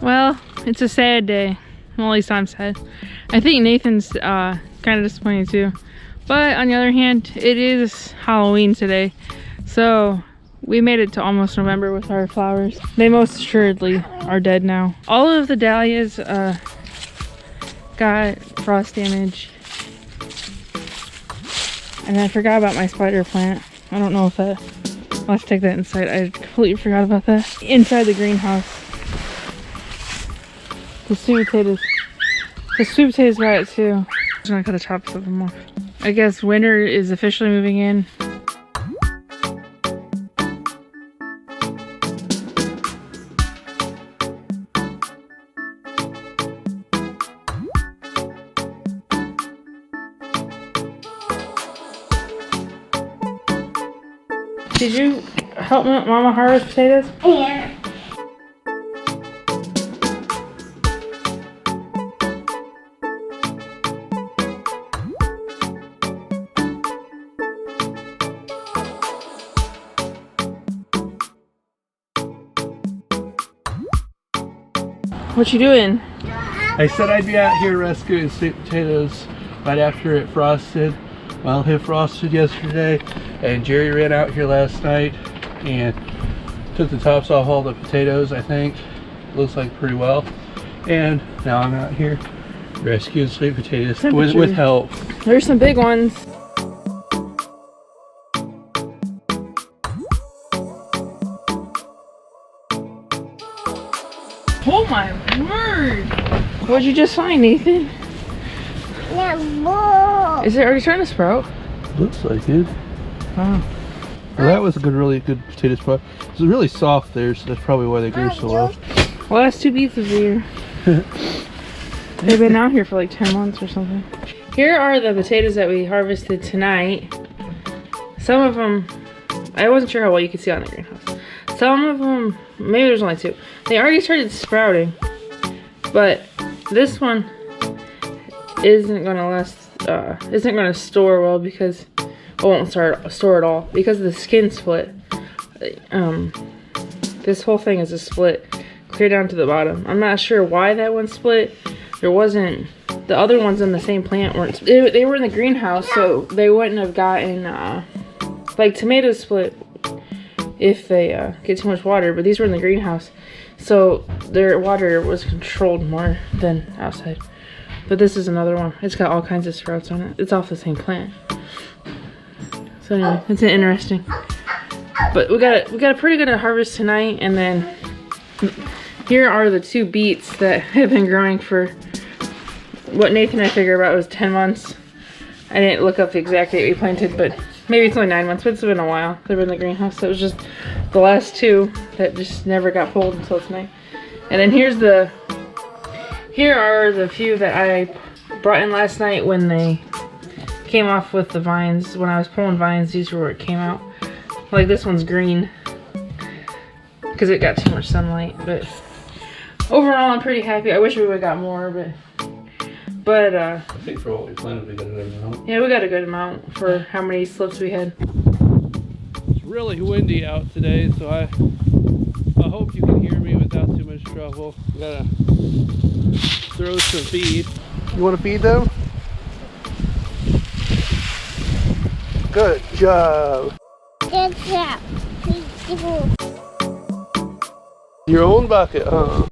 Well, it's a sad day. Well, at least I'm sad. I think Nathan's kind of disappointed too. But on the other hand, it is Halloween today. So we made it to almost November with our flowers. They most assuredly are dead now. All of the dahlias got frost damage. And I forgot about my spider plant. I don't know if that... I'll have to take that inside. I completely forgot about that. Inside the greenhouse. The sweet potatoes. The sweet potatoes got it too. I'm just gonna cut the tops of them off. I guess winter is officially moving in. Did you help Mama harvest potatoes? Yeah. What you doing? I said I'd be out here rescuing sweet potatoes right after it frosted. Well, it frosted yesterday, and Jerry ran out here last night and took the tops off all the potatoes, I think. Looks like pretty well. And now I'm out here rescuing sweet potatoes with help. There's some big ones. Oh my word! What'd you just find, Nathan? Is it already starting to sprout? Looks like it. Wow. Well, that was a really good potato sprout. It's really soft there, so that's probably why they grew so well. Well, that's 2 beets of the year. They've been out here for like 10 months or something. Here are the potatoes that we harvested tonight. Some of them, I wasn't sure how well you could see on the greenhouse. Some of them, maybe there's only 2. They already started sprouting, but this one isn't gonna last, isn't gonna store well because it won't store at all because of the skin split. This whole thing is a split clear down to the bottom. I'm not sure why that one split. There wasn't, the other ones in the same plant weren't, they were in the greenhouse, so they wouldn't have gotten, like tomatoes split if they get too much water, but these were in the greenhouse, so their water was controlled more than outside. But this is another one. It's got all kinds of sprouts on it. It's off the same plant. So anyway, it's interesting. But we got a pretty good harvest tonight, and then here are the 2 beets that have been growing for what Nathan and I figured about was 10 months. I didn't look up the exact date we planted, but maybe it's only 9 months, but it's been a while. They've been in the greenhouse, so it was just the last 2 that just never got pulled until tonight. And then here are the few that I brought in last night when they came off with the vines. When I was pulling vines, these were where it came out. Like this one's green because it got too much sunlight, but overall I'm pretty happy. I wish we would have got more, but I think for what we planted, we got a good amount. yeah, we got a good amount for how many slips we had. It's really windy out today, so I hope you can hear me without too much trouble. Gotta throw some feed. You want to feed them? Good job. Good job. Your own bucket, huh?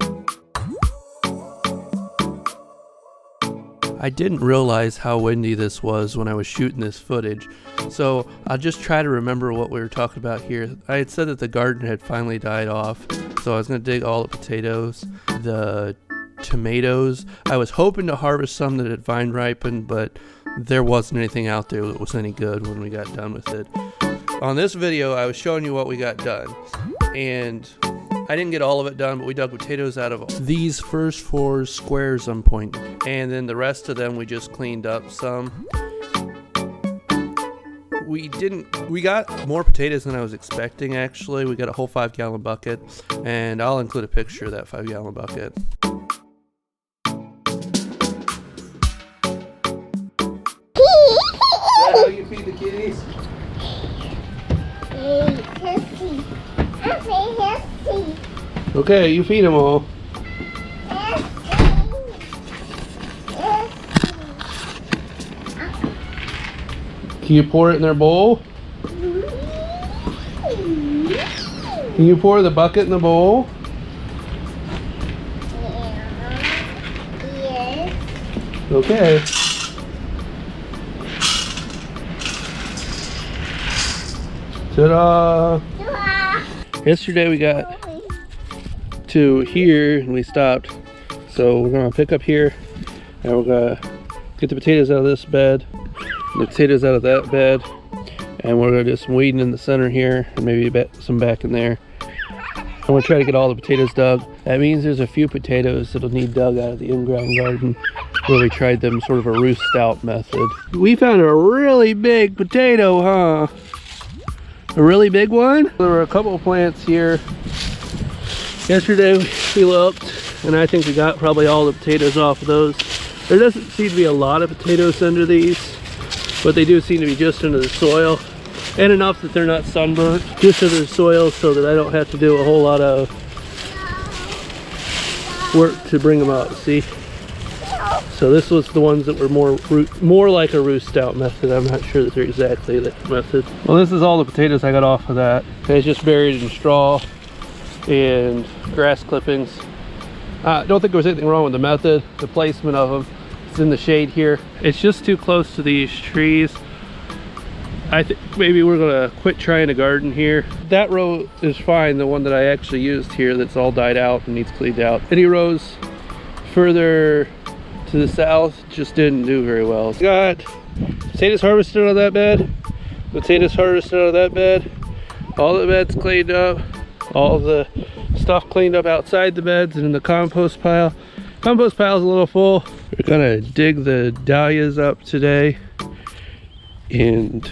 I didn't realize how windy this was when I was shooting this footage, so I'll just try to remember what we were talking about here. I had said that the garden had finally died off, so I was going to dig all the potatoes, the tomatoes. I was hoping to harvest some that had vine ripened, but there wasn't anything out there that was any good when we got done with it. On this video, I was showing you what we got done, and I didn't get all of it done, but we dug potatoes out of these first 4 squares I'm pointing, and then the rest of them we just cleaned up some. We got more potatoes than I was expecting, actually. We got a whole 5-gallon bucket, and I'll include a picture of that 5-gallon bucket. Is that how you feed the kitties? Okay, you feed them all. Can you pour it in their bowl? Can you pour the bucket in the bowl? Yes. Okay. Ta-da! Yesterday we got to here and we stopped. So we're gonna pick up here and we're gonna get the potatoes out of this bed, the potatoes out of that bed, and we're gonna do some weeding in the center here and maybe some back in there. I'm gonna try to get all the potatoes dug. That means there's a few potatoes that'll need dug out of the in-ground garden where we tried them sort of a roost out method. We found a really big potato, huh? A really big one? There were a couple of plants here. Yesterday we looked and I think we got probably all the potatoes off of those. There doesn't seem to be a lot of potatoes under these, but they do seem to be just under the soil, and enough that they're not sunburnt, just under the soil so that I don't have to do a whole lot of work to bring them out, see? So this was the ones that were more like a roost out method. I'm not sure that they're exactly that method. Well, this is all the potatoes I got off of that. It's just buried in straw and grass clippings. I don't think there was anything wrong with the method, the placement of them. It's in the shade here. It's just too close to these trees. I think maybe we're gonna quit trying to garden here. That row is fine, the one that I actually used here that's all died out and needs cleaned out. Any rows further to the south just didn't do very well. Got potatoes harvested out of that bed, potatoes harvested out of that bed, all the beds cleaned up, all the stuff cleaned up outside the beds and in the compost pile. Compost pile's a little full. We're gonna dig the dahlias up today, and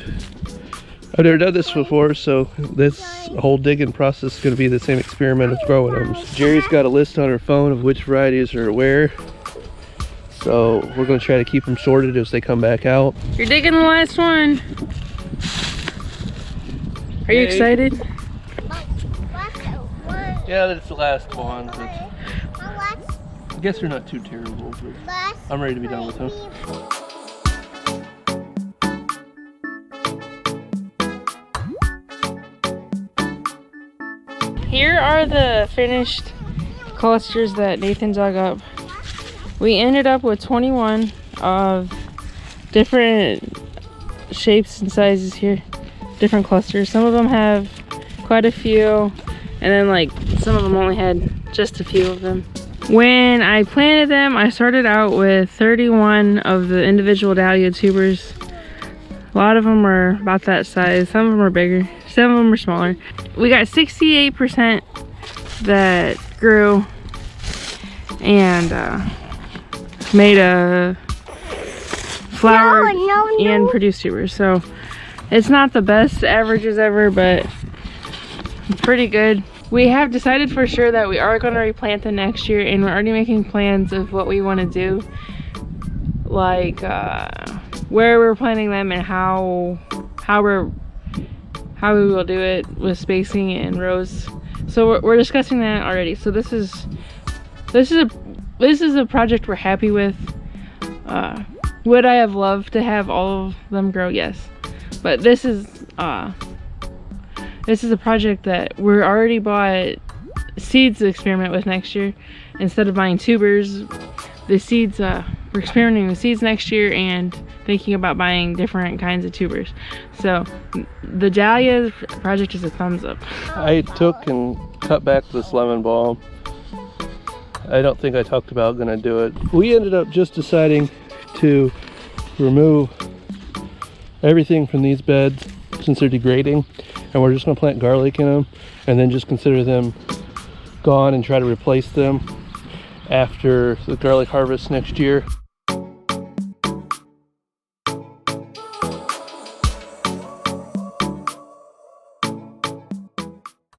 I've never done this before, so this whole digging process is gonna be the same experiment of growing them. Jerry's got a list on her phone of which varieties are where, so we're gonna try to keep them sorted as they come back out. You're digging the last one. Are you excited? Yeah, that's the last one, but I guess they're not too terrible, but I'm ready to be done with them. Here are the finished clusters that Nathan dug up. We ended up with 21 of different shapes and sizes here, different clusters. Some of them have quite a few, and then like some of them only had just a few of them. When I planted them, I started out with 31 of the individual dahlia tubers. A lot of them are about that size, some of them are bigger, some of them are smaller. We got 68% that grew and made a flower and produced tubers. So it's not the best averages ever, but pretty good. We have decided for sure that we are going to replant them next year, and we're already making plans of what we want to do, like where we're planting them and how we will do it with spacing and rows. So we're discussing that already. So this is a project we're happy with. Would I have loved to have all of them grow? Yes, but this is a project that we're already bought seeds to experiment with next year. Instead of buying tubers, the seeds, we're experimenting with seeds next year and thinking about buying different kinds of tubers. So the dahlia project is a thumbs up. I took and cut back this lemon balm. I don't think I talked about gonna do it. We ended up just deciding to remove everything from these beds since they're degrading, and we're just gonna plant garlic in them and then just consider them gone and try to replace them after the garlic harvest next year.